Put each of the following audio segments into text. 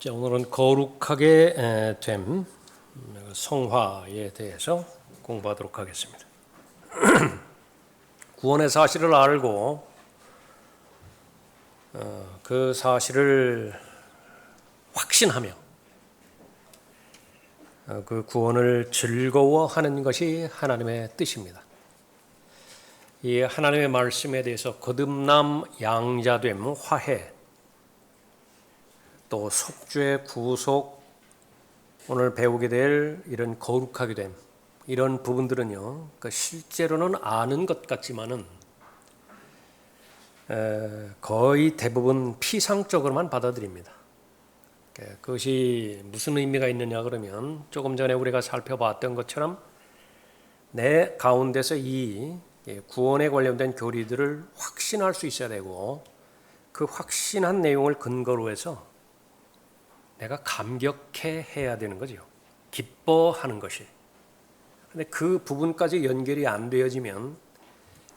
자, 오늘은 거룩하게 됨 성화에 대해서 공부하도록 하겠습니다. 구원의 사실을 알고 그 사실을 확신하며 그 구원을 즐거워하는 것이 하나님의 뜻입니다. 이 하나님의 말씀에 대해서 거듭남, 양자됨, 화해, 또 속죄, 구속, 오늘 배우게 될 이런 거룩하게 됨, 이런 부분들은요, 실제로는 아는 것 같지만은 거의 대부분 피상적으로만 받아들입니다. 그것이 무슨 의미가 있느냐 그러면 조금 전에 우리가 살펴봤던 것처럼 내 가운데서 이 구원에 관련된 교리들을 확신할 수 있어야 되고, 그 확신한 내용을 근거로 해서 내가 감격해 해야 되는 거죠. 기뻐하는 것이. 근데 그 부분까지 연결이 안 되어지면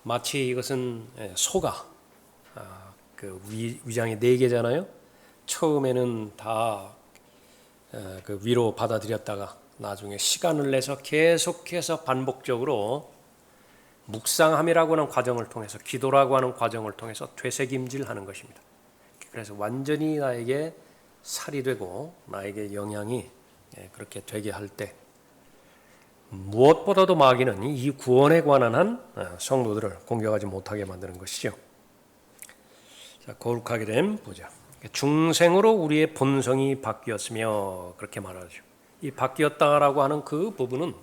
마치 이것은 소가 그 위장이 4개잖아요. 처음에는 다 그 위로 받아들였다가 나중에 시간을 내서 계속해서 반복적으로 묵상함이라고 하는 과정을 통해서, 기도라고 하는 과정을 통해서 되새김질하는 것입니다. 그래서 완전히 나에게 살이 되고 나에게 영향이 그렇게 되게 할 때, 무엇보다도 마귀는 이 구원에 관한 한 성도들을 공격하지 못하게 만드는 것이죠. 자, 거룩하게 됨 보자. 중생으로 우리의 본성이 바뀌었으며, 그렇게 말하죠. 이 바뀌었다라고 하는 그 부분은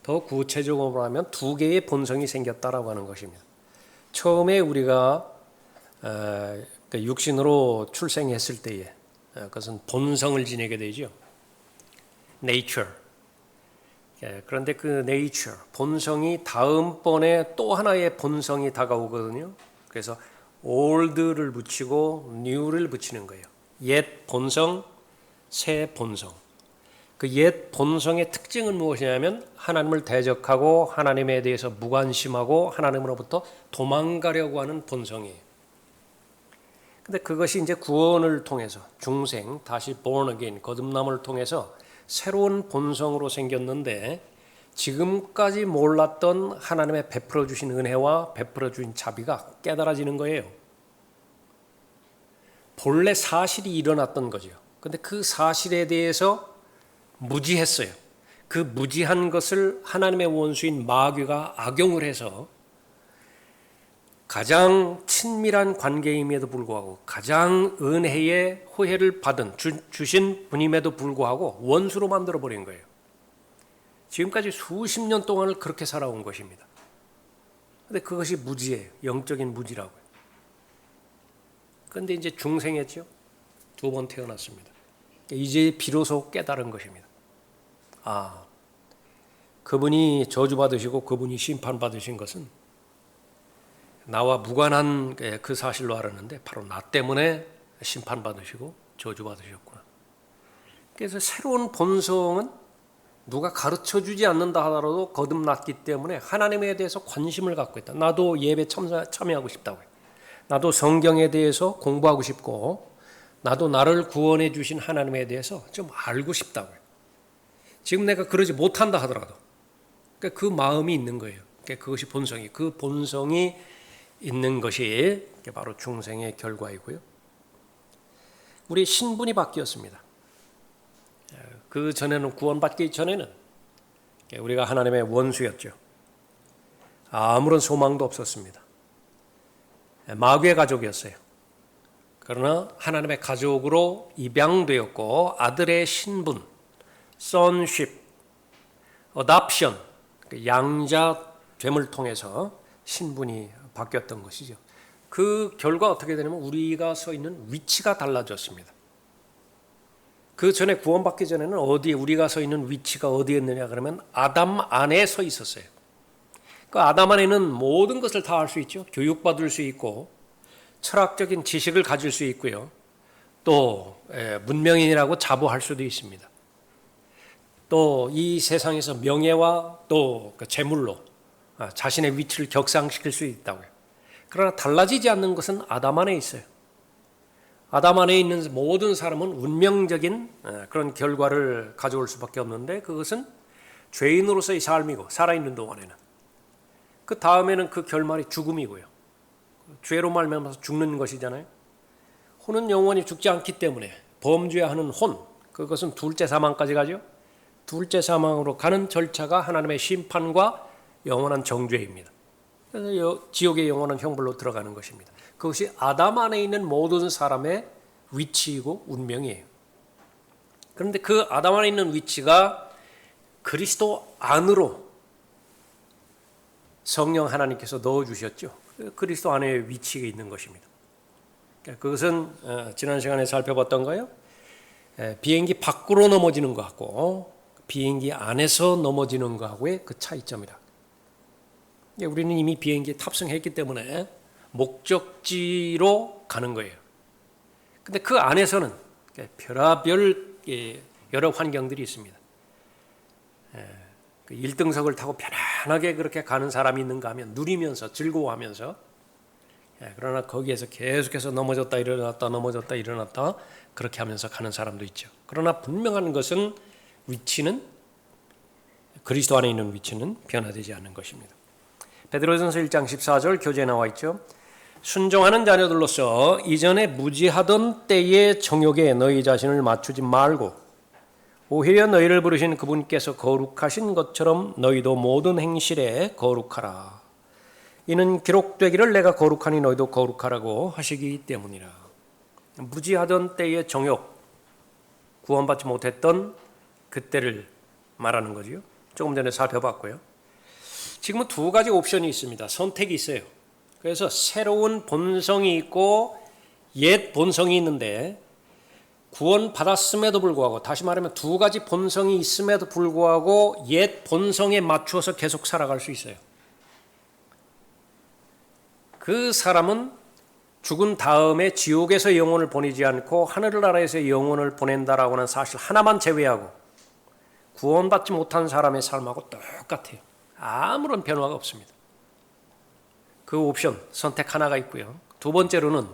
더 구체적으로 하면 2개의 본성이 생겼다라고 하는 것입니다. 처음에 우리가 육신으로 출생했을 때에 그것은 본성을 지니게 되죠. nature. 그런데 그 nature, 본성이 다음번에 또 하나의 본성이 다가오거든요. 그래서 old를 붙이고 new를 붙이는 거예요. 옛 본성, 새 본성. 그 옛 본성의 특징은 무엇이냐면 하나님을 대적하고 하나님에 대해서 무관심하고 하나님으로부터 도망가려고 하는 본성이에요. 근데 그것이 이제 구원을 통해서 중생, 다시 born again, 거듭남을 통해서 새로운 본성으로 생겼는데, 지금까지 몰랐던 하나님의 베풀어 주신 은혜와 베풀어 주신 자비가 깨달아지는 거예요. 본래 사실이 일어났던 거죠. 근데 그 사실에 대해서 무지했어요. 그 무지한 것을 하나님의 원수인 마귀가 악용을 해서 가장 친밀한 관계임에도 불구하고, 가장 은혜의 호혜를 받은 주신 분임에도 불구하고 원수로 만들어버린 거예요. 지금까지 수십 년 동안을 그렇게 살아온 것입니다. 그런데 그것이 무지예요. 영적인 무지라고요. 그런데 이제 중생했죠. 2번 태어났습니다. 이제 비로소 깨달은 것입니다. 아, 그분이 저주받으시고 그분이 심판받으신 것은 나와 무관한 그 사실로 알았는데 바로 나 때문에 심판받으시고 저주받으셨구나. 그래서 새로운 본성은 누가 가르쳐주지 않는다 하더라도 거듭났기 때문에 하나님에 대해서 관심을 갖고 있다. 나도 예배 참여하고 싶다고요. 나도 성경에 대해서 공부하고 싶고, 나도 나를 구원해 주신 하나님에 대해서 좀 알고 싶다고요. 지금 내가 그러지 못한다 하더라도 그 마음이 있는 거예요. 그것이 본성이, 그 본성이 있는 것이 바로 중생의 결과이고요. 우리 신분이 바뀌었습니다. 그 전에는, 구원받기 전에는 우리가 하나님의 원수였죠. 아무런 소망도 없었습니다. 마귀의 가족이었어요. 그러나 하나님의 가족으로 입양되었고, 아들의 신분, sonship, adoption, 양자됨을 통해서 신분이 바뀌었던 것이죠. 그 결과 어떻게 되냐면 우리가 서 있는 위치가 달라졌습니다. 그 전에, 구원받기 전에는 어디에 우리가 서 있는 위치가 어디였느냐 그러면 아담 안에 서 있었어요. 그 아담 안에는 모든 것을 다 할 수 있죠. 교육받을 수 있고 철학적인 지식을 가질 수 있고요. 또 문명인이라고 자부할 수도 있습니다. 또 이 세상에서 명예와 또 재물로 자신의 위치를 격상시킬 수 있다고요. 그러나 달라지지 않는 것은 아담 안에 있어요. 아담 안에 있는 모든 사람은 운명적인 그런 결과를 가져올 수밖에 없는데 그것은 죄인으로서의 삶이고 살아있는 동안에는 그 다음에는 그 결말이 죽음이고요. 죄로 말미암아서 죽는 것이잖아요. 혼은 영원히 죽지 않기 때문에 범죄하는 혼, 그것은 둘째 사망까지 가죠. 둘째 사망으로 가는 절차가 하나님의 심판과 영원한 정죄입니다. 그래서 지옥의 영원한 형벌로 들어가는 것입니다. 그것이 아담 안에 있는 모든 사람의 위치이고 운명이에요. 그런데 그 아담 안에 있는 위치가 그리스도 안으로 성령 하나님께서 넣어주셨죠. 그리스도 안에 위치가 있는 것입니다. 그것은 지난 시간에 살펴봤던 거예요. 비행기 밖으로 넘어지는 것하고 비행기 안에서 넘어지는 것하고의 그 차이점이다. 우리는 이미 비행기에 탑승했기 때문에 목적지로 가는 거예요. 근데 그 안에서는 별의별 여러 환경들이 있습니다. 1등석을 타고 편안하게 그렇게 가는 사람이 있는가 하면 누리면서 즐거워하면서, 그러나 거기에서 계속해서 넘어졌다 일어났다 넘어졌다 일어났다 그렇게 하면서 가는 사람도 있죠. 그러나 분명한 것은 위치는, 그리스도 안에 있는 위치는 변화되지 않는 것입니다. 베드로전서 1장 14절 교재에 나와 있죠. 순종하는 자녀들로서 이전에 무지하던 때의 정욕에 너희 자신을 맞추지 말고 오히려 너희를 부르신 그분께서 거룩하신 것처럼 너희도 모든 행실에 거룩하라. 이는 기록되기를 내가 거룩하니 너희도 거룩하라고 하시기 때문이라. 무지하던 때의 정욕, 구원받지 못했던 그때를 말하는 거죠. 조금 전에 살펴봤고요. 지금은 두 가지 옵션이 있습니다. 선택이 있어요. 그래서 새로운 본성이 있고 옛 본성이 있는데, 구원 받았음에도 불구하고, 다시 말하면 두 가지 본성이 있음에도 불구하고 옛 본성에 맞추어서 계속 살아갈 수 있어요. 그 사람은 죽은 다음에 지옥에서 영혼을 보내지 않고 하늘나라에서 영혼을 보낸다라고 하는 사실 하나만 제외하고 구원받지 못한 사람의 삶하고 똑같아요. 아무런 변화가 없습니다. 그 옵션, 선택 하나가 있고요. 두 번째로는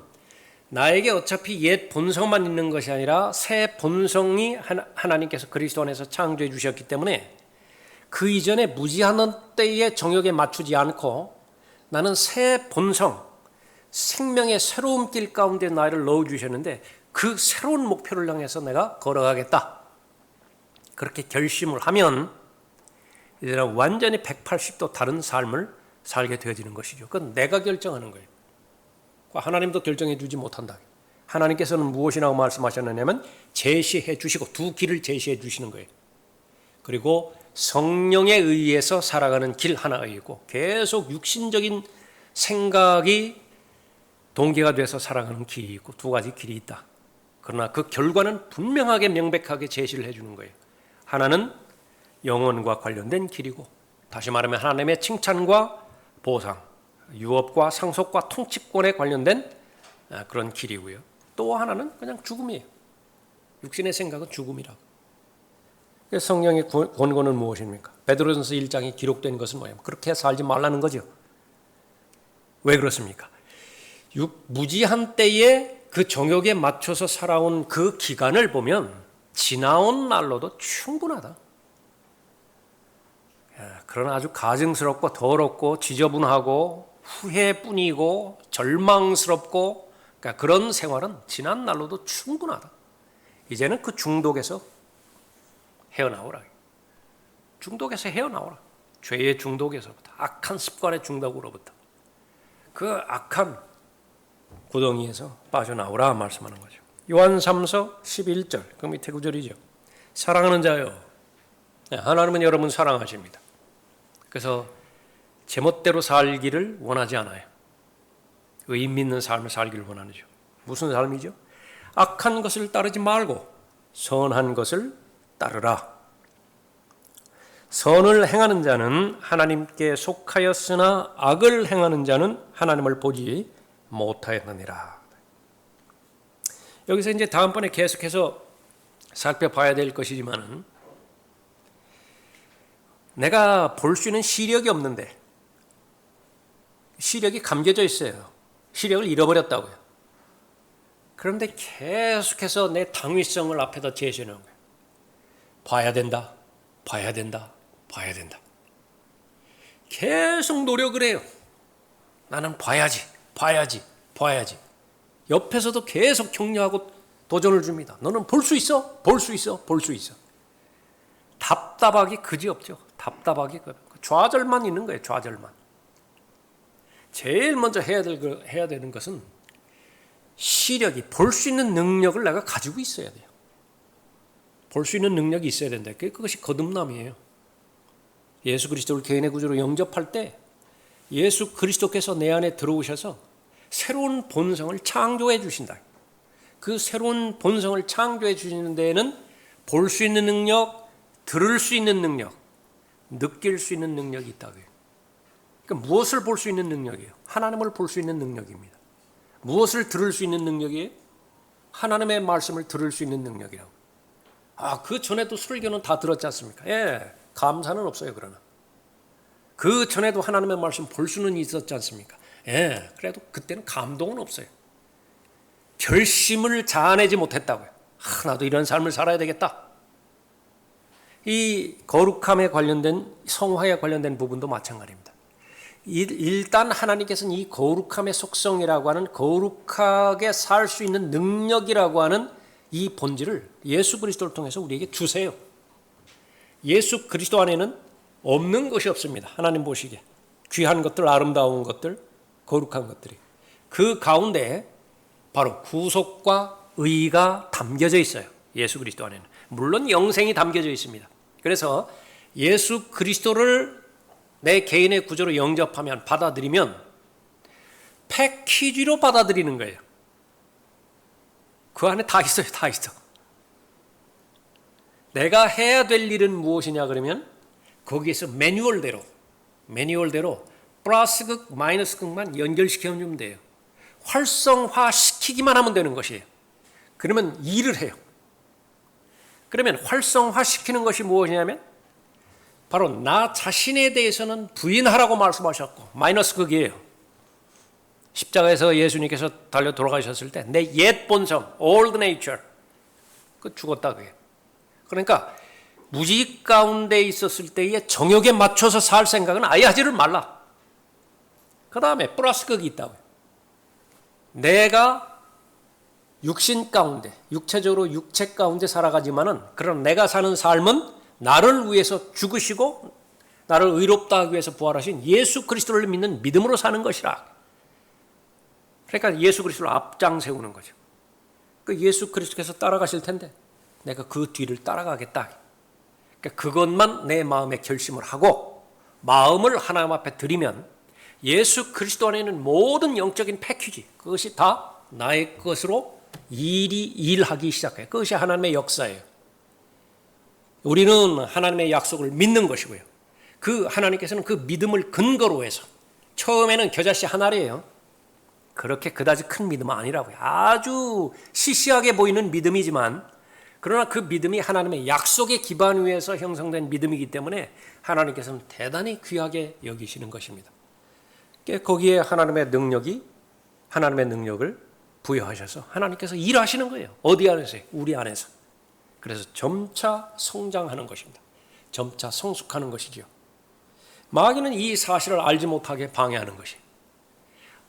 나에게 어차피 옛 본성만 있는 것이 아니라 새 본성이 하나님께서 그리스도 안에서 창조해 주셨기 때문에 그 이전에 무지하던 때의 정욕에 맞추지 않고 나는 새 본성, 생명의 새로운 길 가운데 나를 넣어주셨는데 그 새로운 목표를 향해서 내가 걸어가겠다. 그렇게 결심을 하면 이제는 완전히 180도 다른 삶을 살게 되어지는 것이죠. 그건 내가 결정하는 거예요. 하나님도 결정해 주지 못한다. 하나님께서는 무엇이라고 말씀하셨느냐면 제시해 주시고 두 길을 제시해 주시는 거예요. 그리고 성령에 의해서 살아가는 길 하나가 있고 계속 육신적인 생각이 동기가 돼서 살아가는 길이 있고 두 가지 길이 있다. 그러나 그 결과는 분명하게 명백하게 제시를 해 주는 거예요. 하나는 영혼과 관련된 길이고, 다시 말하면 하나님의 칭찬과 보상, 유업과 상속과 통치권에 관련된 그런 길이고요. 또 하나는 그냥 죽음이에요. 육신의 생각은 죽음이라고. 성령의 권고는 무엇입니까? 베드로전서 1장에 기록된 것은 뭐예요? 그렇게 살지 말라는 거죠. 왜 그렇습니까? 무지한 때에 그 정욕에 맞춰서 살아온 그 기간을 보면 지나온 날로도 충분하다. 그러나 아주 가증스럽고 더럽고 지저분하고 후회뿐이고 절망스럽고, 그러니까 그런 생활은 지난 날로도 충분하다. 이제는 그 중독에서 헤어나오라. 중독에서 헤어나오라. 죄의 중독에서부터, 악한 습관의 중독으로부터, 그 악한 구덩이에서 빠져나오라 말씀하는 거죠. 요한 3서 11절, 그 밑에 구절이죠. 사랑하는 자여, 하나님은 여러분 사랑하십니다. 그래서 제멋대로 살기를 원하지 않아요. 의인 믿는 삶을 살기를 원하죠. 무슨 삶이죠? 악한 것을 따르지 말고 선한 것을 따르라. 선을 행하는 자는 하나님께 속하였으나 악을 행하는 자는 하나님을 보지 못하였느니라. 여기서 이제 다음번에 계속해서 살펴봐야 될 것이지만은, 내가 볼 수 있는 시력이 없는데, 시력이 감겨져 있어요. 시력을 잃어버렸다고요. 그런데 계속해서 내 당위성을 앞에다 제시하는 거예요. 봐야 된다, 봐야 된다, 봐야 된다. 계속 노력을 해요. 나는 봐야지, 봐야지, 봐야지. 옆에서도 계속 격려하고 도전을 줍니다. 너는 볼 수 있어, 볼 수 있어, 볼 수 있어. 답답하기 그지없죠. 답답하기 좌절만 있는 거예요. 좌절만. 제일 먼저 해야 되는 것은 시력이 볼 수 있는 능력을 내가 가지고 있어야 돼요. 볼 수 있는 능력이 있어야 된다. 그것이 거듭남이에요. 예수 그리스도를 개인의 구주로 영접할 때 예수 그리스도께서 내 안에 들어오셔서 새로운 본성을 창조해 주신다. 그 새로운 본성을 창조해 주시는 데에는 볼 수 있는 능력, 들을 수 있는 능력, 느낄 수 있는 능력이 있다고요. 그러니까 무엇을 볼 수 있는 능력이에요? 하나님을 볼 수 있는 능력입니다. 무엇을 들을 수 있는 능력이에요? 하나님의 말씀을 들을 수 있는 능력이라고. 그 전에도 설교는 다 들었지 않습니까? 예, 감사는 없어요. 그러나 그 전에도 하나님의 말씀 볼 수는 있었지 않습니까? 예, 그래도 그때는 감동은 없어요. 결심을 자아내지 못했다고요. 나도 이런 삶을 살아야 되겠다. 이 거룩함에 관련된, 성화에 관련된 부분도 마찬가지입니다. 일단 하나님께서는 이 거룩함의 속성이라고 하는, 거룩하게 살 수 있는 능력이라고 하는 이 본질을 예수 그리스도를 통해서 우리에게 주세요. 예수 그리스도 안에는 없는 것이 없습니다. 하나님 보시기에 귀한 것들, 아름다운 것들, 거룩한 것들이 그 가운데 바로 구속과 의가 담겨져 있어요. 예수 그리스도 안에는 물론 영생이 담겨져 있습니다. 그래서 예수 그리스도를 내 개인의 구조로 영접하면, 받아들이면 패키지로 받아들이는 거예요. 그 안에 다 있어요. 다 있어. 내가 해야 될 일은 무엇이냐 그러면 거기에서 매뉴얼대로 플러스 극, 마이너스 극만 연결시켜주면 돼요. 활성화시키기만 하면 되는 것이에요. 그러면 일을 해요. 그러면 활성화시키는 것이 무엇이냐면 바로 나 자신에 대해서는 부인하라고 말씀하셨고, 마이너스 극이에요. 십자가에서 예수님께서 달려 돌아가셨을 때 내 옛 본성, old nature, 그 죽었다 그게. 그러니까 무직 가운데 있었을 때의 정욕에 맞춰서 살 생각은 아예 하지를 말라. 그 다음에 플러스 극이 있다고요. 내가 육신 가운데, 육체적으로 육체 가운데 살아가지만은, 그런 내가 사는 삶은 나를 위해서 죽으시고 나를 의롭다 하기 위해서 부활하신 예수 그리스도를 믿는 믿음으로 사는 것이라. 그러니까 예수 그리스도를 앞장 세우는 거죠. 그 예수 그리스도께서 따라가실 텐데 내가 그 뒤를 따라가겠다. 그러니까 그것만 내 마음에 결심을 하고 마음을 하나님 앞에 드리면 예수 그리스도 안에 있는 모든 영적인 패키지, 그것이 다 나의 것으로 일하기 시작해요. 그것이 하나님의 역사예요. 우리는 하나님의 약속을 믿는 것이고요. 그 하나님께서는 그 믿음을 근거로 해서, 처음에는 겨자씨 한 알이에요. 그렇게 그다지 큰 믿음은 아니라고요. 아주 시시하게 보이는 믿음이지만, 그러나 그 믿음이 하나님의 약속의 기반 위에서 형성된 믿음이기 때문에 하나님께서는 대단히 귀하게 여기시는 것입니다. 거기에 하나님의 능력을 부여하셔서 하나님께서 일하시는 거예요. 어디 안에서요? 우리 안에서. 그래서 점차 성장하는 것입니다. 점차 성숙하는 것이죠. 마귀는 이 사실을 알지 못하게 방해하는 것이,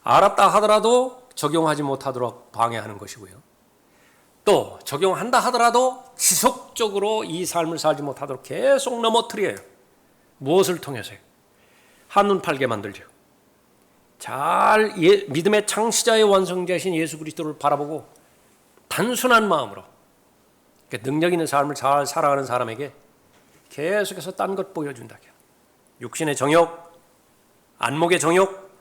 알았다 하더라도 적용하지 못하도록 방해하는 것이고요. 또 적용한다 하더라도 지속적으로 이 삶을 살지 못하도록 계속 넘어뜨려요. 무엇을 통해서요? 한눈 팔게 만들죠. 믿음의 창시자의 완성자이신 예수 그리스도를 바라보고 단순한 마음으로, 능력 있는 삶을 잘 살아가는 사람에게 계속해서 딴 것 보여준다. 육신의 정욕, 안목의 정욕,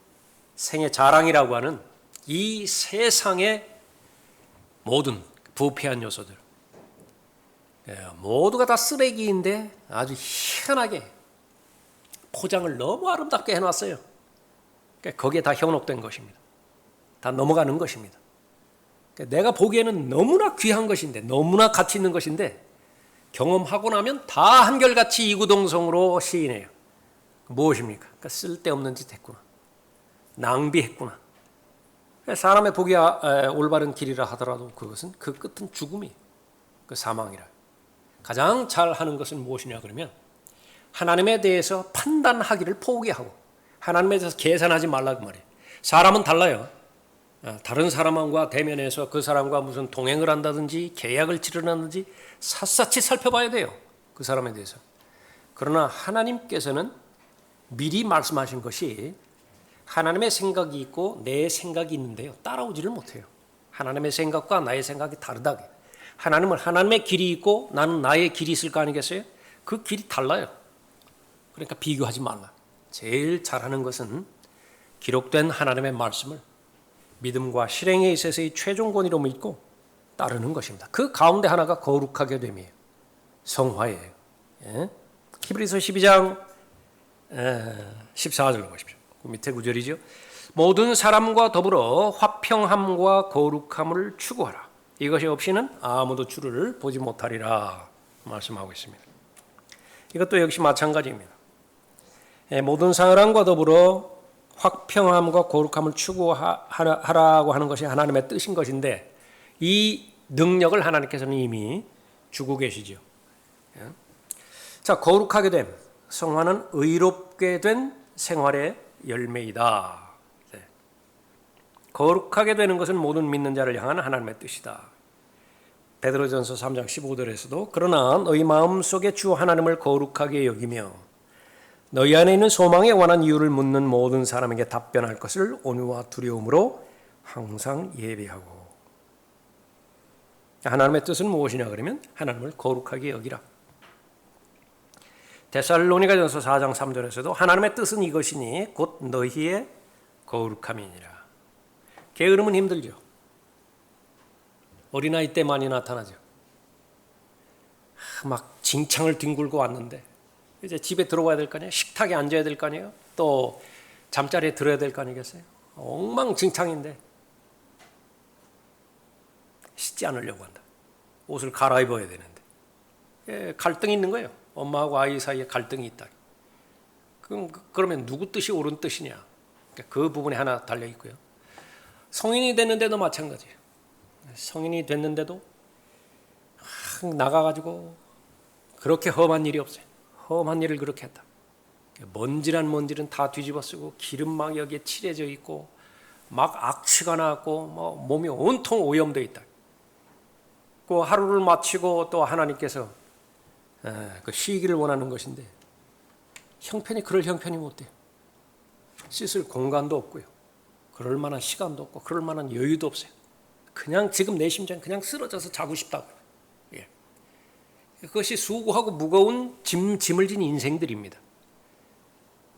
생의 자랑이라고 하는 이 세상의 모든 부패한 요소들, 모두가 다 쓰레기인데 아주 희한하게 포장을 너무 아름답게 해놨어요. 거기에 다 현혹된 것입니다. 다 넘어가는 것입니다. 내가 보기에는 너무나 귀한 것인데, 너무나 가치 있는 것인데, 경험하고 나면 다 한결같이 이구동성으로 시인해요. 무엇입니까? 쓸데없는 짓 했구나. 낭비했구나. 사람의 보기 올바른 길이라 하더라도 그것은 그 끝은 죽음이, 그 사망이라. 가장 잘하는 것은 무엇이냐 그러면 하나님에 대해서 판단하기를 포기하고 하나님에 대해서 계산하지 말라 그 말이에요. 사람은 달라요. 다른 사람과 대면해서 그 사람과 무슨 동행을 한다든지 계약을 치르는지 샅샅이 살펴봐야 돼요. 그 사람에 대해서. 그러나 하나님께서는 미리 말씀하신 것이 하나님의 생각이 있고 내 생각이 있는데요. 따라오지를 못해요. 하나님의 생각과 나의 생각이 다르다. 하나님은 하나님의 길이 있고 나는 나의 길이 있을 거 아니겠어요? 그 길이 달라요. 그러니까 비교하지 말라. 제일 잘하는 것은 기록된 하나님의 말씀을 믿음과 실행에 있어서의 최종 권위로 믿고 따르는 것입니다. 그 가운데 하나가 거룩하게 됨이에요. 성화예요. 예? 히브리서 12장 14절을 보십시오. 그 밑에 구절이죠. 모든 사람과 더불어 화평함과 거룩함을 추구하라. 이것이 없이는 아무도 주를 보지 못하리라 말씀하고 있습니다. 이것도 역시 마찬가지입니다. 모든 사람과 더불어 화평함과 거룩함을 추구하라고 하는 것이 하나님의 뜻인 것인데 이 능력을 하나님께서는 이미 주고 계시죠. 자, 거룩하게 됨, 성화는 의롭게 된 생활의 열매이다. 거룩하게 되는 것은 모든 믿는 자를 향한 하나님의 뜻이다. 베드로전서 3장 15절에서도 그러나 너희 마음속에 주 하나님을 거룩하게 여기며 너희 안에 있는 소망에 관한 이유를 묻는 모든 사람에게 답변할 것을 온유와 두려움으로 항상 예비하고. 하나님의 뜻은 무엇이냐 그러면 하나님을 거룩하게 여기라. 데살로니가전서 4장 3절에서도 하나님의 뜻은 이것이니 곧 너희의 거룩함이니라. 게으름은 힘들죠. 어린아이 때 많이 나타나죠. 막 징창을 뒹굴고 왔는데 이제 집에 들어와야 될 거 아니에요. 식탁에 앉아야 될 거 아니에요. 또 잠자리에 들어야 될 거 아니겠어요. 엉망진창인데 씻지 않으려고 한다. 옷을 갈아입어야 되는데 갈등이 있는 거예요. 엄마하고 아이 사이에 갈등이 있다. 그러면 누구 뜻이 옳은 뜻이냐. 그 부분에 하나 달려 있고요. 성인이 됐는데도 마찬가지예요. 성인이 됐는데도 나가가지고 그렇게 험한 일이 없어요. 험한 일을 그렇게 했다. 먼지란 먼지는 다 뒤집어 쓰고 기름 막 여기에 칠해져 있고 막 악취가 나고 뭐 몸이 온통 오염되어 있다. 그 하루를 마치고 또 하나님께서 그 쉬기를 원하는 것인데 형편이 그럴 형편이 못 돼요. 씻을 공간도 없고요. 그럴 만한 시간도 없고 그럴 만한 여유도 없어요. 그냥 지금 내 심장 그냥 쓰러져서 자고 싶다고. 예. 그것이 수고하고 무거운 짐을 진 인생들입니다.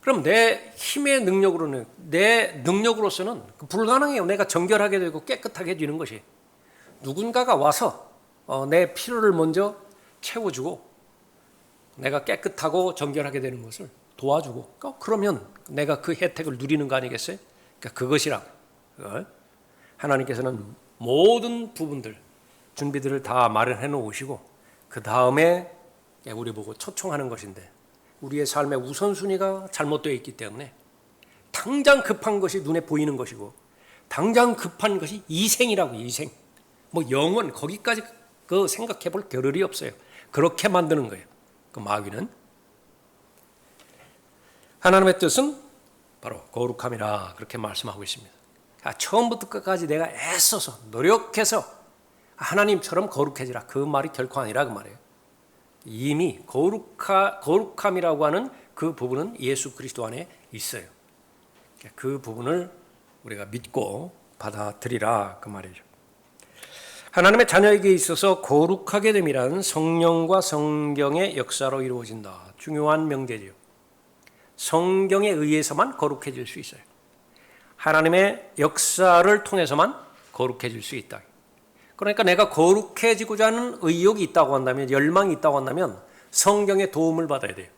그럼 내 힘의 능력으로는 내 능력으로서는 불가능해요. 내가 정결하게 되고 깨끗하게 되는 것이 누군가가 와서 내 필요를 먼저 채워주고 내가 깨끗하고 정결하게 되는 것을 도와주고 그러면 내가 그 혜택을 누리는 거 아니겠어요? 그러니까 그것이라고. 하나님께서는 모든 부분들 준비들을 다 마련해 놓으시고 그 다음에 우리 보고 초청하는 것인데 우리의 삶의 우선순위가 잘못되어 있기 때문에 당장 급한 것이 눈에 보이는 것이고 당장 급한 것이 이생이라고. 이생 뭐 영원 거기까지 그 생각해 볼 겨를이 없어요. 그렇게 만드는 거예요. 그 마귀는. 하나님의 뜻은 바로 거룩함이라 그렇게 말씀하고 있습니다. 처음부터 끝까지 내가 애써서 노력해서 하나님처럼 거룩해지라 그 말이 결코 아니라 그 말이에요. 이미 거룩함이라고 하는 그 부분은 예수 그리스도 안에 있어요. 그 부분을 우리가 믿고 받아들이라 그 말이죠. 하나님의 자녀에게 있어서 거룩하게 됨이란 성령과 성경의 역사로 이루어진다. 중요한 명제죠. 성경에 의해서만 거룩해질 수 있어요. 하나님의 역사를 통해서만 거룩해질 수 있다. 그러니까 내가 거룩해지고자 하는 의욕이 있다고 한다면, 열망이 있다고 한다면 성경의 도움을 받아야 돼요.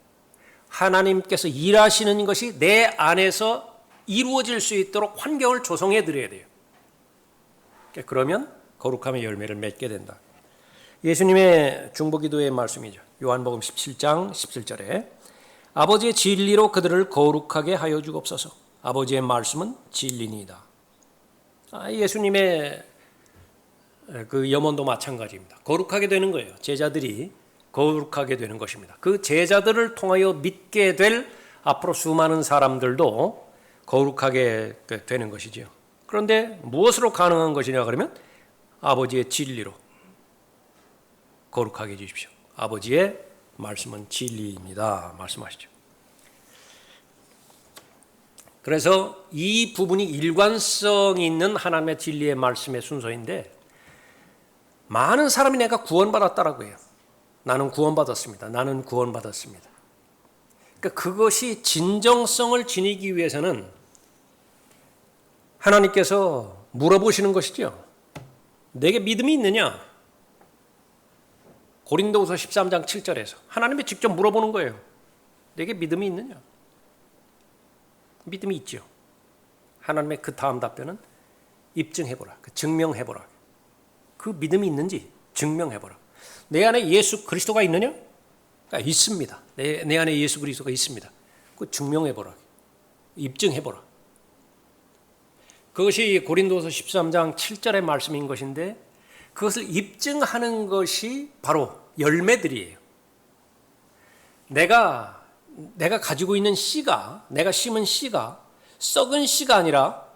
하나님께서 일하시는 것이 내 안에서 이루어질 수 있도록 환경을 조성해 드려야 돼요. 그러면 거룩함의 열매를 맺게 된다. 예수님의 중보기도의 말씀이죠. 요한복음 17장 17절에 아버지의 진리로 그들을 거룩하게 하여 주옵소서. 아버지의 말씀은 진리니이다. 예수님의 그 염원도 마찬가지입니다. 거룩하게 되는 거예요. 제자들이 거룩하게 되는 것입니다. 그 제자들을 통하여 믿게 될 앞으로 수많은 사람들도 거룩하게 되는 것이지요. 그런데 무엇으로 가능한 것이냐 그러면 아버지의 진리로 거룩하게 해주십시오. 아버지의 말씀은 진리입니다. 말씀하시죠. 그래서 이 부분이 일관성이 있는 하나님의 진리의 말씀의 순서인데 많은 사람이 내가 구원받았다라고 해요. 나는 구원받았습니다. 나는 구원받았습니다. 그러니까 그것이 진정성을 지니기 위해서는 하나님께서 물어보시는 것이죠. 내게 믿음이 있느냐? 고린도후서 13장 7절에서 하나님이 직접 물어보는 거예요. 내게 믿음이 있느냐? 믿음이 있죠. 하나님의 그 다음 답변은 입증해보라. 증명해보라. 그 믿음이 있는지 증명해보라. 내 안에 예수 그리스도가 있느냐? 있습니다. 내 안에 예수 그리스도가 있습니다. 그 증명해보라. 입증해보라. 그것이 고린도서 13장 7절의 말씀인 것인데 그것을 입증하는 것이 바로 열매들이에요. 내가 가지고 있는 씨가, 내가 심은 씨가 썩은 씨가 아니라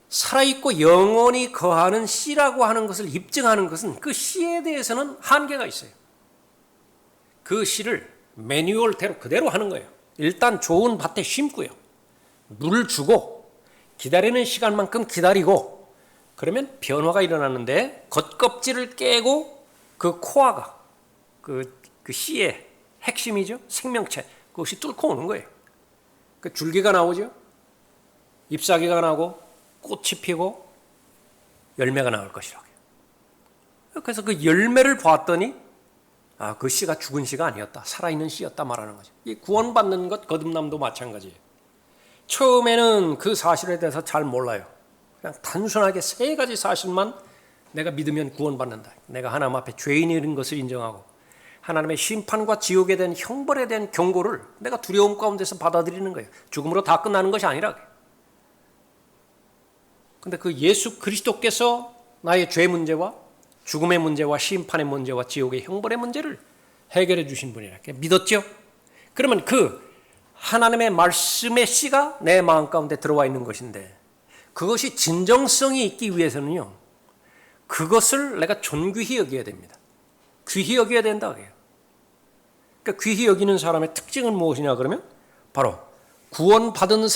살아있고 영원히 거하는 씨라고 하는 것을 입증하는 것은 그 씨에 대해서는 한계가 있어요. 그 씨를 매뉴얼대로 그대로 하는 거예요. 일단 좋은 밭에 심고요. 물 주고 기다리는 시간만큼 기다리고 그러면 변화가 일어나는데 겉껍질을 깨고 그 코아가 그 씨의 핵심이죠. 생명체. 그것이 뚫고 오는 거예요. 그 줄기가 나오죠. 잎사귀가 나고 꽃이 피고 열매가 나올 것이라고요. 그래서 그 열매를 보았더니 그 씨가 죽은 씨가 아니었다. 살아있는 씨였다 말하는 거죠. 이 구원받는 것 거듭남도 마찬가지예요. 처음에는 그 사실에 대해서 잘 몰라요. 그냥 단순하게 세 가지 사실만 내가 믿으면 구원받는다. 내가 하나님 앞에 죄인인 것을 인정하고 하나님의 심판과 지옥에 대한 형벌에 대한 경고를 내가 두려움 가운데서 받아들이는 거예요. 죽음으로 다 끝나는 것이 아니라. 그런데 그 예수 그리스도께서 나의 죄 문제와 죽음의 문제와 심판의 문제와 지옥의 형벌의 문제를 해결해 주신 분이라 믿었죠. 그러면 그 하나님의 말씀의 씨가 내 마음 가운데 들어와 있는 것인데 그것이 진정성이 있기 위해서는요. 그것을 내가 존귀히 여겨야 됩니다. 귀히 여겨야 된다. 그러니까 귀히 여기는 사람의 특징은 무엇이냐 그러면 바로 구원받은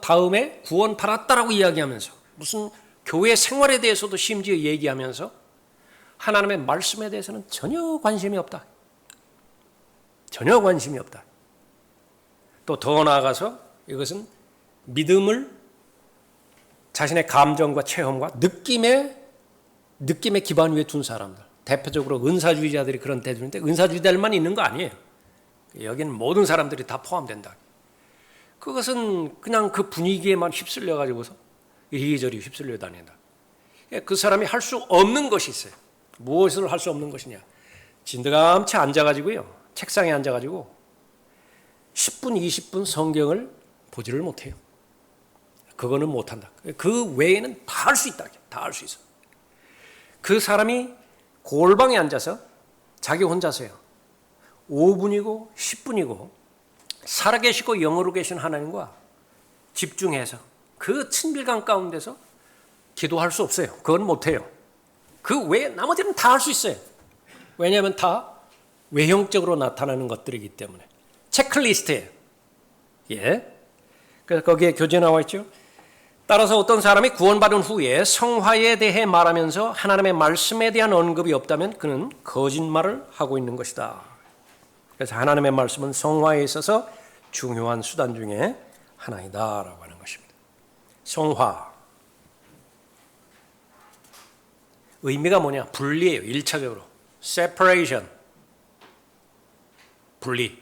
다음에 구원받았다라고 이야기하면서 무슨 교회 생활에 대해서도 심지어 얘기하면서 하나님의 말씀에 대해서는 전혀 관심이 없다. 전혀 관심이 없다. 또 더 나아가서 이것은 믿음을 자신의 감정과 체험과 느낌의 기반 위에 둔 사람들. 대표적으로 은사주의자들이 그런 대중인데 은사주의자들만 있는 거 아니에요. 여기는 모든 사람들이 다 포함된다. 그것은 그냥 그 분위기에만 휩쓸려 가지고서 이리저리 휩쓸려 다닌다. 그 사람이 할 수 없는 것이 있어요. 무엇을 할 수 없는 것이냐? 진드감치 앉아가지고요. 책상에 앉아가지고 10분, 20분 성경을 보지를 못해요. 그거는 못한다. 그 외에는 다 할 수 있다. 다 할 수 있어. 그 사람이 골방에 앉아서 자기 혼자서요. 5분이고 10분이고 살아계시고 영으로 계신 하나님과 집중해서 그 친밀감 가운데서 기도할 수 없어요. 그건 못해요. 그 외에 나머지는 다 할 수 있어요. 왜냐하면 다 외형적으로 나타나는 것들이기 때문에. 체크리스트예요. 예. 그래서 거기에 교재 나와 있죠. 따라서 어떤 사람이 구원받은 후에 성화에 대해 말하면서 하나님의 말씀에 대한 언급이 없다면 그는 거짓말을 하고 있는 것이다. 그래서 하나님의 말씀은 성화에 있어서 중요한 수단 중에 하나이다라고 하는 것입니다. 성화. 의미가 뭐냐? 분리예요. 1차적으로. separation. 분리.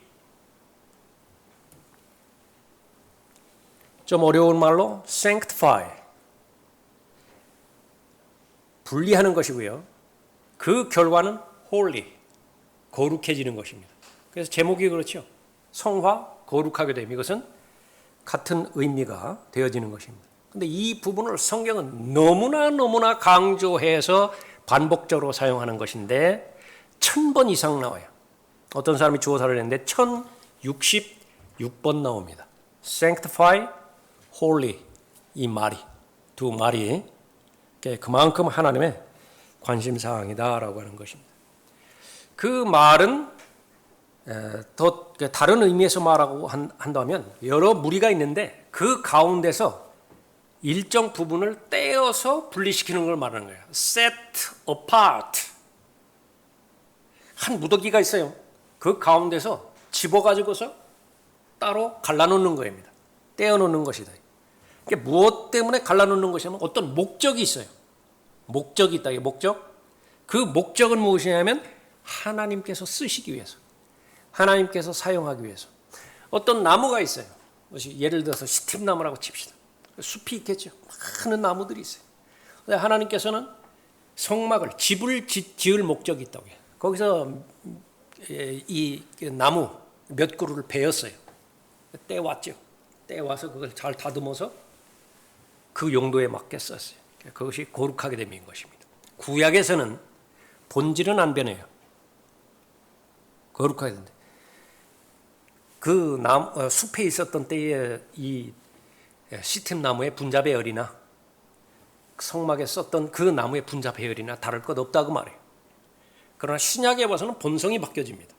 좀 어려운 말로 sanctify. 분리하는 것이고요. 그 결과는 holy. 거룩해지는 것입니다. 그래서 제목이 그렇죠. 성화, 거룩하게 됨. 이것은 같은 의미가 되어지는 것입니다. 근데 이 부분을 성경은 너무나 강조해서 반복적으로 사용하는 것인데 1000번 이상 나와요. 어떤 사람이 주어사를 했는데 1066번 나옵니다. Sanctify, Holy 이 말이 두 말이 그만큼 하나님의 관심사항이다라고 하는 것입니다. 그 말은 더 다른 의미에서 말하고 한다면 여러 무리가 있는데 그 가운데서 일정 부분을 떼어서 분리시키는 걸 말하는 거예요. Set apart. 한 무더기가 있어요. 그 가운데서 집어가지고서 따로 갈라놓는 거입니다. 떼어놓는 것이다. 무엇 때문에 갈라놓는 것이냐면 어떤 목적이 있어요. 목적이 있다. 목적. 그 목적은 무엇이냐면 하나님께서 쓰시기 위해서. 하나님께서 사용하기 위해서. 어떤 나무가 있어요. 예를 들어서 시팀나무라고 칩시다. 숲이 있겠죠. 많은 나무들이 있어요. 하나님께서는 성막을, 집을 지을 목적이 있다고 해요. 거기서 이 나무 몇 그루를 베었어요. 떼왔죠. 떼와서 그걸 잘 다듬어서 그 용도에 맞게 썼어요. 그것이 거룩하게 됨인 것입니다. 구약에서는 본질은 안 변해요. 거룩하게 된다. 그 숲에 있었던 때에 이 시팀 나무의 분자 배열이나 성막에 썼던 그 나무의 분자 배열이나 다를 것 없다고 말해요. 그러나 신약에 와서는 본성이 바뀌어집니다.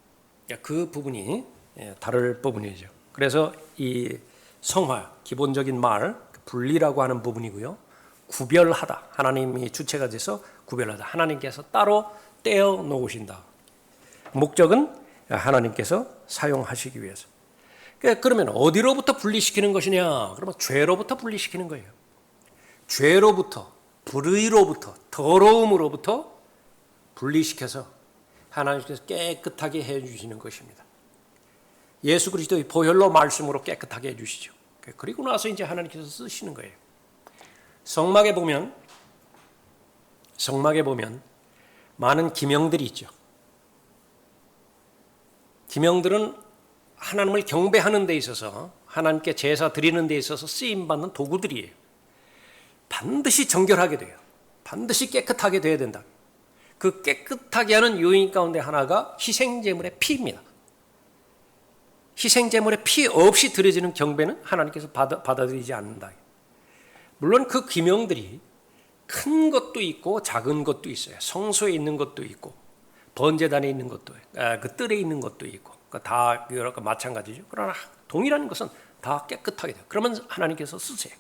그 부분이 다를 부분이죠. 그래서 이 성화, 기본적인 말, 분리라고 하는 부분이고요. 구별하다. 하나님이 주체가 돼서 구별하다. 하나님께서 따로 떼어 놓으신다. 목적은 하나님께서 사용하시기 위해서. 그러면 어디로부터 분리시키는 것이냐? 그러면 죄로부터 분리시키는 거예요. 죄로부터, 불의로부터, 더러움으로부터 분리시켜서 하나님께서 깨끗하게 해주시는 것입니다. 예수 그리스도의 보혈로 말씀으로 깨끗하게 해주시죠. 그리고 나서 이제 하나님께서 쓰시는 거예요. 성막에 보면 많은 기명들이 있죠. 기명들은 하나님을 경배하는 데 있어서 하나님께 제사 드리는 데 있어서 쓰임받는 도구들이에요. 반드시 정결하게 돼요. 반드시 깨끗하게 돼야 된다. 그 깨끗하게 하는 요인 가운데 하나가 희생제물의 피입니다. 희생제물의 피 없이 드려지는 경배는 하나님께서 받아들이지 않는다. 물론 그 기명들이 큰 것도 있고 작은 것도 있어요. 성소에 있는 것도 있고 번제단에 있는 것도 그 뜰에 있는 것도 있고 다 여러 마찬가지죠. 그러나 동일한 것은 다 깨끗하게 돼요. 그러면 하나님께서 쓰세요.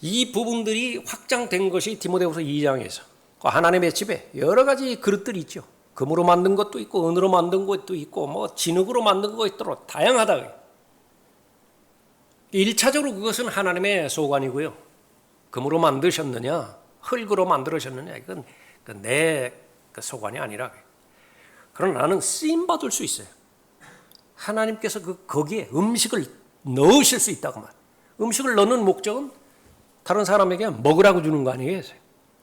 이 부분들이 확장된 것이 디모데후서 2장에서 하나님의 집에 여러 가지 그릇들이 있죠. 금으로 만든 것도 있고 은으로 만든 것도 있고 뭐 진흙으로 만든 것도 있도록 다양하다. 1차적으로 그것은 하나님의 소관이고요. 금으로 만드셨느냐 흙으로 만들으셨느냐 이건 내 소관이 아니라. 그러나 나는 쓰임받을 수 있어요. 하나님께서 거기에 음식을 넣으실 수 있다고 말. 음식을 넣는 목적은 다른 사람에게 먹으라고 주는 거 아니에요.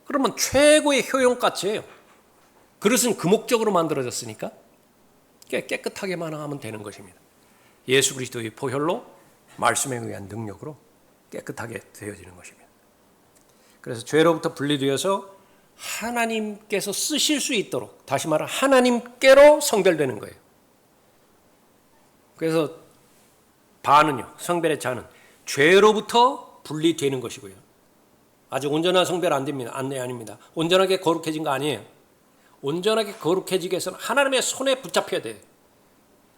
그러면 최고의 효용가치예요. 그릇은 그 목적으로 만들어졌으니까 깨끗하게만 하면 되는 것입니다. 예수 그리스도의 보혈로 말씀에 의한 능력으로 깨끗하게 되어지는 것입니다. 그래서 죄로부터 분리되어서 하나님께서 쓰실 수 있도록 다시 말하면 하나님께로 성별되는 거예요. 그래서 바는요, 성별의 자는 죄로부터 분리되는 것이고요. 아직 온전한 성별 안 됩니다. 아닙니다. 온전하게 거룩해진 거 아니에요. 온전하게 거룩해지기 위해서는 하나님의 손에 붙잡혀야 돼요.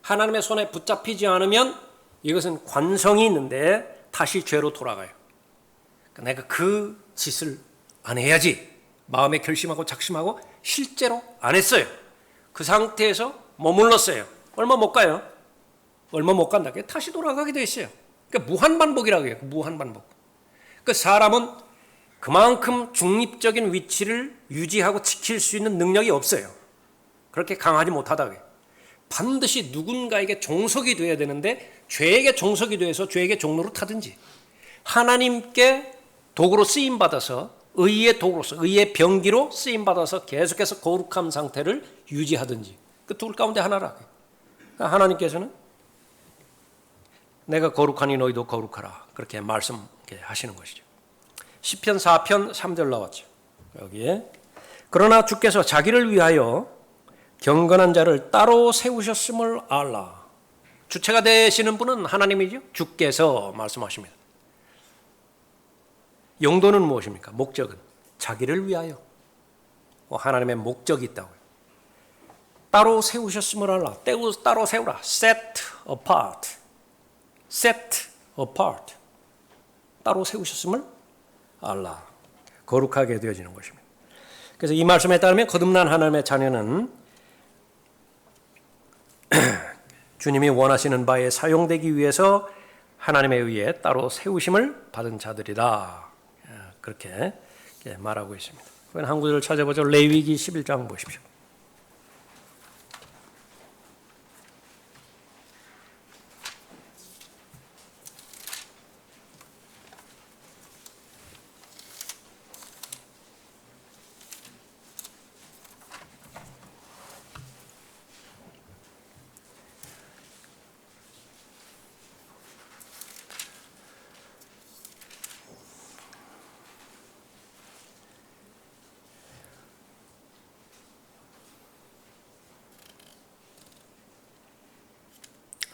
하나님의 손에 붙잡히지 않으면 이것은 관성이 있는데 다시 죄로 돌아가요. 내가 그 짓을 안 해야지 마음에 결심하고 작심하고 실제로 안 했어요. 그 상태에서 머물렀어요. 얼마 못 가요. 얼마 못 간다. 다시 돌아가게 돼 있어요. 그러니까 무한반복이라고 해요. 무한반복. 그 사람은 그만큼 중립적인 위치를 유지하고 지킬 수 있는 능력이 없어요. 그렇게 강하지 못하다고 해요. 반드시 누군가에게 종속이 돼야 되는데 죄에게 종속이 돼서 죄에게 종로로 타든지 하나님께 도구로 쓰임받아서 의의 도구로서 의의 병기로 쓰임받아서 계속해서 거룩한 상태를 유지하든지 그 둘 가운데 하나라고 해요. 하나님께서는 내가 거룩하니 너희도 거룩하라 그렇게 말씀 이렇게 하시는 것이죠. 시편 4편 3절 나왔죠. 여기에 그러나 주께서 자기를 위하여 경건한 자를 따로 세우셨음을 알라. 주체가 되시는 분은 하나님이죠. 주께서 말씀하십니다. 용도는 무엇입니까? 목적은 자기를 위하여 하나님의 목적이 있다고요. 따로 세우셨음을 알라. 따로 세우라. Set apart. Set apart. 따로 세우셨음을 알라. 거룩하게 되어지는 것입니다. 그래서 이 말씀에 따르면 거듭난 하나님의 자녀는 주님이 원하시는 바에 사용되기 위해서 하나님에 의해 따로 세우심을 받은 자들이다. 그렇게 말하고 있습니다. 한 구절을 찾아보죠. 레위기 11장 보십시오.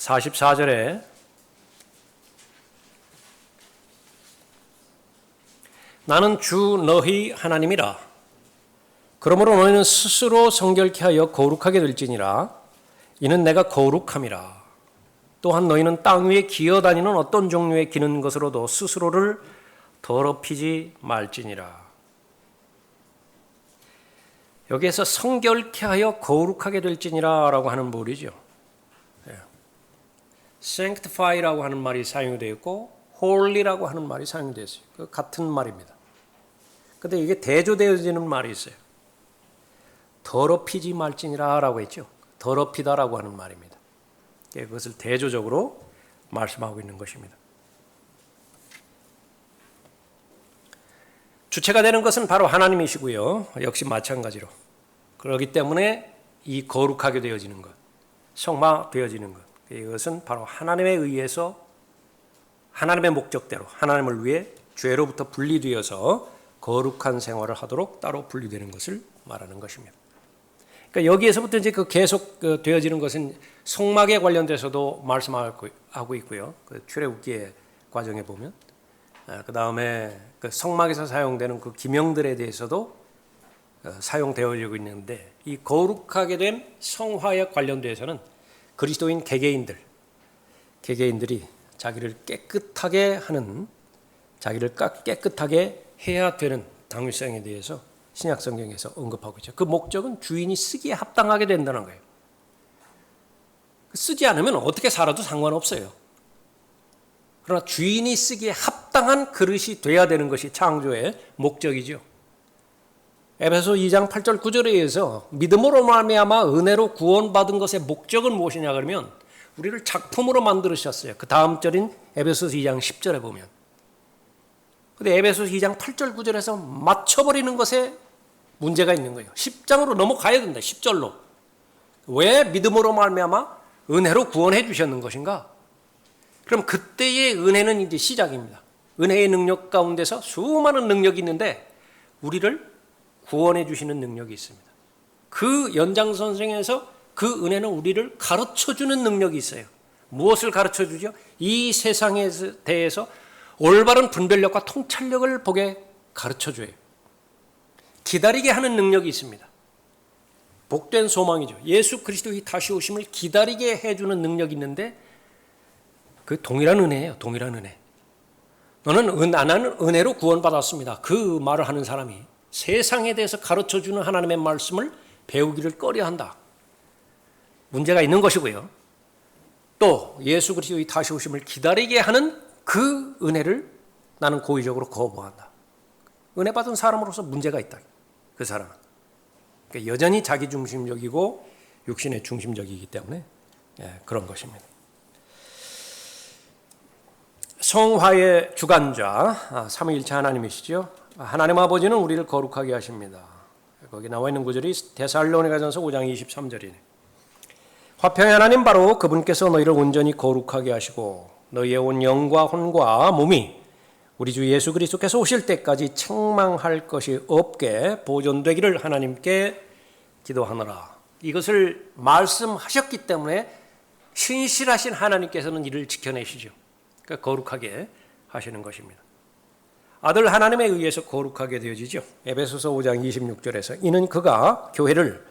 (44절에) 나는 주 너희 하나님이라. 그러므로 너희는 스스로 성결케 하여 거룩하게 될지니라. 이는 내가 거룩함이라. 또한 너희는 땅 위에 기어다니는 어떤 종류의 기는 것으로도 스스로를 더럽히지 말지니라. 여기에서 성결케 하여 거룩하게 될지니라 라고 하는 부분이죠. sanctify라고 하는 말이 사용되어 있고 holy라고 하는 말이 사용되어 있어요. 그 같은 말입니다. 그런데 이게 대조되어지는 말이 있어요. 더럽히지 말지니라 라고 했죠. 더럽히다라고 하는 말입니다. 그것을 대조적으로 말씀하고 있는 것입니다. 주체가 되는 것은 바로 하나님이시고요. 역시 마찬가지로. 그렇기 때문에 이 거룩하게 되어지는 것, 성화되어지는 것, 이것은 바로 하나님에 의해서 하나님의 목적대로 하나님을 위해 죄로부터 분리되어서 거룩한 생활을 하도록 따로 분리되는 것을 말하는 것입니다. 그러니까 여기에서부터 이제 그 계속 되어지는 것은 성막에 관련돼서도 말씀하고 있고요. 그 출애굽기의 과정에 보면 그 다음에 그 성막에서 사용되는 그 기명들에 대해서도 사용되어지고 있는데 이 거룩하게 된 성화에 관련돼서는 그리스도인 개개인들이 자기를 깨끗하게 하는, 자기를 깨끗하게 해야 되는 당위성에 대해서 신약 성경에서 언급하고 있죠. 그 목적은 주인이 쓰기에 합당하게 된다는 거예요. 쓰지 않으면 어떻게 살아도 상관없어요. 그러나 주인이 쓰기에 합당한 그릇이 돼야 되는 것이 창조의 목적이죠. 에베소 2장 8절 9절에 의해서 믿음으로 말미암아 은혜로 구원받은 것의 목적은 무엇이냐 그러면 우리를 작품으로 만들으셨어요. 그 다음 절인 에베소서 2장 10절에 보면. 근데 에베소서 2장 8절 9절에서 맞춰버리는 것에 문제가 있는 거예요. 10장으로 넘어가야 된다. 10절로. 왜 믿음으로 말미암아 은혜로 구원해 주셨는 것인가? 그럼 그때의 은혜는 이제 시작입니다. 은혜의 능력 가운데서 수많은 능력이 있는데 우리를 구원해 주시는 능력이 있습니다. 그 연장선상에서 그 은혜는 우리를 가르쳐주는 능력이 있어요. 무엇을 가르쳐주죠? 이 세상에 대해서 올바른 분별력과 통찰력을 보게 가르쳐줘요. 기다리게 하는 능력이 있습니다. 복된 소망이죠. 예수 그리스도의 다시 오심을 기다리게 해주는 능력이 있는데 그 동일한 은혜예요. 동일한 은혜. 나는 은혜로 구원받았습니다. 그 말을 하는 사람이 세상에 대해서 가르쳐주는 하나님의 말씀을 배우기를 꺼려한다. 문제가 있는 것이고요. 또 예수 그리스도의 다시 오심을 기다리게 하는 그 은혜를 나는 고의적으로 거부한다. 은혜 받은 사람으로서 문제가 있다. 그 사람은. 그러니까 여전히 자기중심적이고 육신의 중심적이기 때문에 그런 것입니다. 성화의 주관자 삼위일체 하나님이시죠. 하나님 아버지는 우리를 거룩하게 하십니다. 거기 나와 있는 구절이 데살로니가전서 5장 23절이네. 화평의 하나님 바로 그분께서 너희를 온전히 거룩하게 하시고 너희의 온 영과 혼과 몸이 우리 주 예수 그리스도께서 오실 때까지 책망할 것이 없게 보존되기를 하나님께 기도하노라. 이것을 말씀하셨기 때문에 신실하신 하나님께서는 이를 지켜내시죠. 그러니까 거룩하게 하시는 것입니다. 아들 하나님에 의해서 거룩하게 되어지죠. 에베소서 5장 26절에서 이는 그가 교회를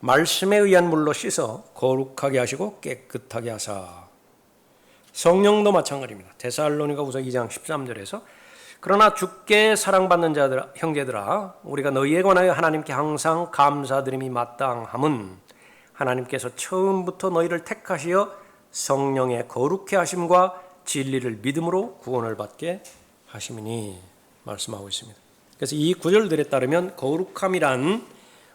말씀에 의한 물로 씻어 거룩하게 하시고 깨끗하게 하사. 성령도 마찬가지입니다. 데살로니가후서 2장 13절에서 그러나 주께 사랑받는 자들아 형제들아 우리가 너희에 관하여 하나님께 항상 감사드림이 마땅함은 하나님께서 처음부터 너희를 택하시어 성령의 거룩해 하심과 진리를 믿음으로 구원을 받게 하심이니 말씀하고 있습니다. 그래서 이 구절들에 따르면 거룩함이란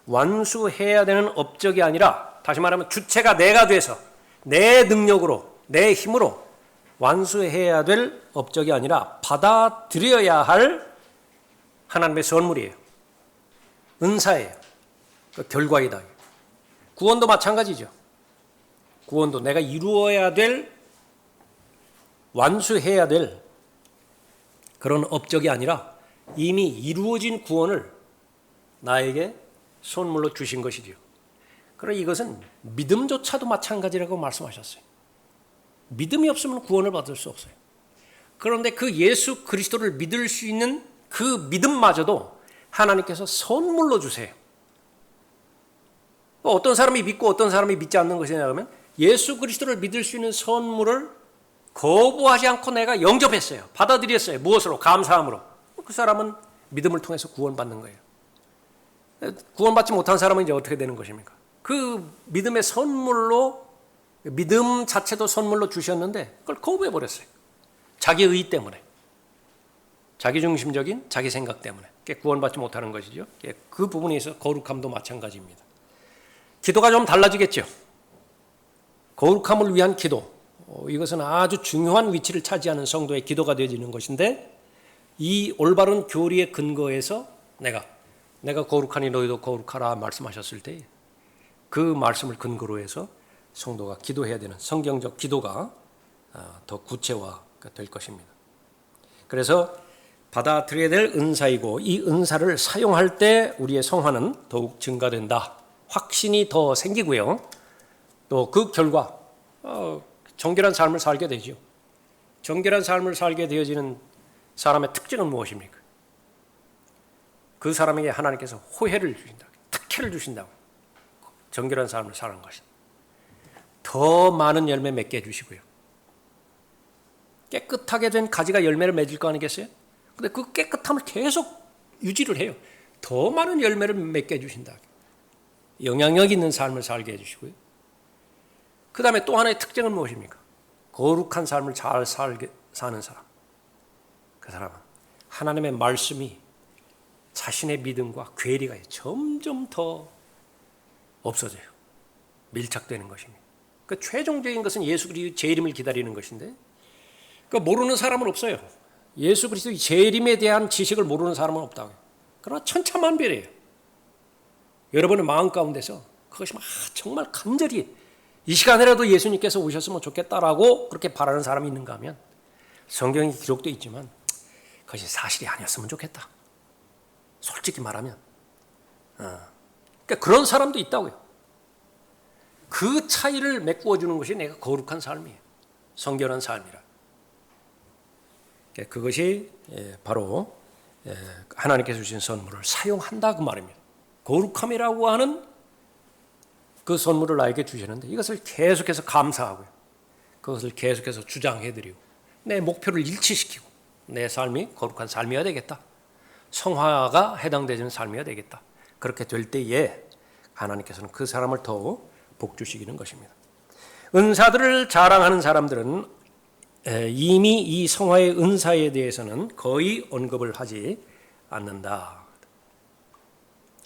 완수해야 되는 업적이 아니라 다시 말하면 주체가 내가 돼서 내 능력으로 내 힘으로 완수해야 될 업적이 아니라 받아들여야 할 하나님의 선물이에요. 은사예요. 그 결과이다. 구원도 마찬가지죠. 구원도 내가 이루어야 될 완수해야 될 그런 업적이 아니라 이미 이루어진 구원을 나에게 선물로 주신 것이지요. 그러나 이것은 믿음조차도 마찬가지라고 말씀하셨어요. 믿음이 없으면 구원을 받을 수 없어요. 그런데 그 예수 그리스도를 믿을 수 있는 그 믿음마저도 하나님께서 선물로 주세요. 어떤 사람이 믿고 어떤 사람이 믿지 않는 것이냐 하면 예수 그리스도를 믿을 수 있는 선물을 거부하지 않고 내가 영접했어요. 받아들였어요. 무엇으로? 감사함으로. 그 사람은 믿음을 통해서 구원받는 거예요. 구원받지 못한 사람은 이제 어떻게 되는 것입니까? 그 믿음의 선물로 믿음 자체도 선물로 주셨는데 그걸 거부해버렸어요. 자기 의 때문에. 자기중심적인 자기 생각 때문에. 구원받지 못하는 것이죠. 그 부분에 있어서 거룩함도 마찬가지입니다. 기도가 좀 달라지겠죠. 거룩함을 위한 기도. 이것은 아주 중요한 위치를 차지하는 성도의 기도가 되어지는 것인데 이 올바른 교리의 근거에서 내가 거룩하니 너희도 거룩하라 말씀하셨을 때 그 말씀을 근거로 해서 성도가 기도해야 되는 성경적 기도가 더 구체화가 될 것입니다. 그래서 받아들여야 될 은사이고 이 은사를 사용할 때 우리의 성화는 더욱 증가된다. 확신이 더 생기고요. 또 그 결과 정결한 삶을 살게 되죠. 정결한 삶을 살게 되어지는 사람의 특징은 무엇입니까? 그 사람에게 하나님께서 호혜를 주신다. 특혜를 주신다고. 정결한 삶을 사는 것이다. 더 많은 열매 맺게 해주시고요. 깨끗하게 된 가지가 열매를 맺을 거 아니겠어요? 근데 그 깨끗함을 계속 유지를 해요. 더 많은 열매를 맺게 해주신다. 영향력 있는 삶을 살게 해주시고요. 그 다음에 또 하나의 특징은 무엇입니까? 거룩한 삶을 잘 사는 사람. 그 사람은 하나님의 말씀이 자신의 믿음과 괴리가 점점 더 없어져요. 밀착되는 것입니다. 그 최종적인 것은 예수 그리스도의 재림을 기다리는 것인데 그 모르는 사람은 없어요. 예수 그리스도의 재림에 대한 지식을 모르는 사람은 없다고요. 그러나 천차만별이에요. 여러분의 마음 가운데서 그것이 막 정말 간절히 이 시간에라도 예수님께서 오셨으면 좋겠다라고 그렇게 바라는 사람이 있는가 하면 성경에 기록되어 있지만 그것이 사실이 아니었으면 좋겠다. 솔직히 말하면 그러니까 그런 사람도 있다고요. 그 차이를 메꾸어주는 것이 내가 거룩한 삶이에요. 성결한 삶이라. 그것이 바로 하나님께서 주신 선물을 사용한다 그 말입니다. 거룩함이라고 하는 그 선물을 나에게 주시는데 이것을 계속해서 감사하고요. 그것을 계속해서 주장해드리고 내 목표를 일치시키고 내 삶이 거룩한 삶이어야 되겠다. 성화가 해당되는 삶이어야 되겠다. 그렇게 될 때에 하나님께서는 그 사람을 더 복 주시기는 것입니다. 은사들을 자랑하는 사람들은 이미 이 성화의 은사에 대해서는 거의 언급을 하지 않는다.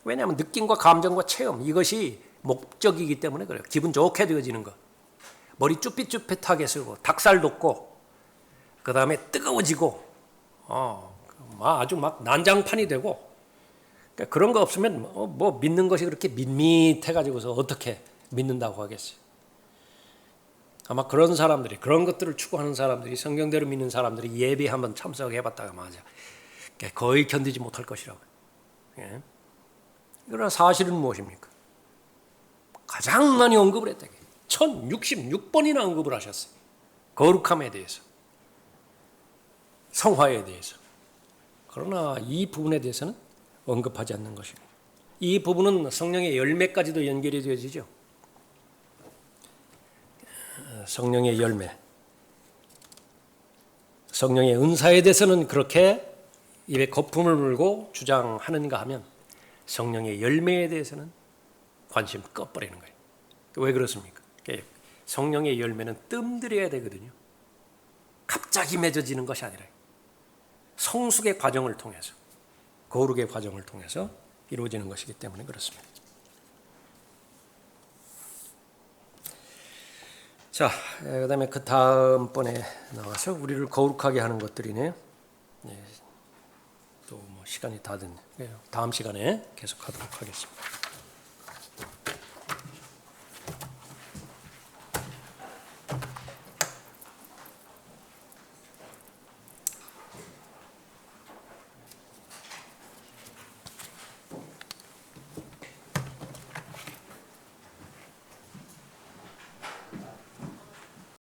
왜냐하면 느낌과 감정과 체험 이것이 목적이기 때문에 그래요. 기분 좋게 되어지는 것. 머리 쭈삣쭈삣하게 쓰고 닭살 돋고 그 다음에 뜨거워지고 아주 막 난장판이 되고 그러니까 그런 거 없으면 뭐 믿는 것이 그렇게 밋밋해가지고서 어떻게 믿는다고 하겠어요. 아마 그런 사람들이, 그런 것들을 추구하는 사람들이, 성경대로 믿는 사람들이 예배 한번 참석해봤다가 맞아 거의 견디지 못할 것이라고. 예. 그러나 사실은 무엇입니까? 가장 많이 언급을 했다. 1066번이나 언급을 하셨어요. 거룩함에 대해서, 성화에 대해서. 그러나 이 부분에 대해서는 언급하지 않는 것입니다. 이 부분은 성령의 열매까지도 연결이 되어지죠. 성령의 열매, 성령의 은사에 대해서는 그렇게 입에 거품을 물고 주장하는가 하면 성령의 열매에 대해서는 관심 꺼버리는 거예요. 왜 그렇습니까? 성령의 열매는 뜸들여야 되거든요. 갑자기 맺어지는 것이 아니라 성숙의 과정을 통해서, 거룩의 과정을 통해서 이루어지는 것이기 때문에 그렇습니다. 자, 그 다음에 그 다음번에 나와서 우리를 거룩하게 하는 것들이네요. 또 뭐 시간이 다 됐네요. 다음 시간에 계속하도록 하겠습니다.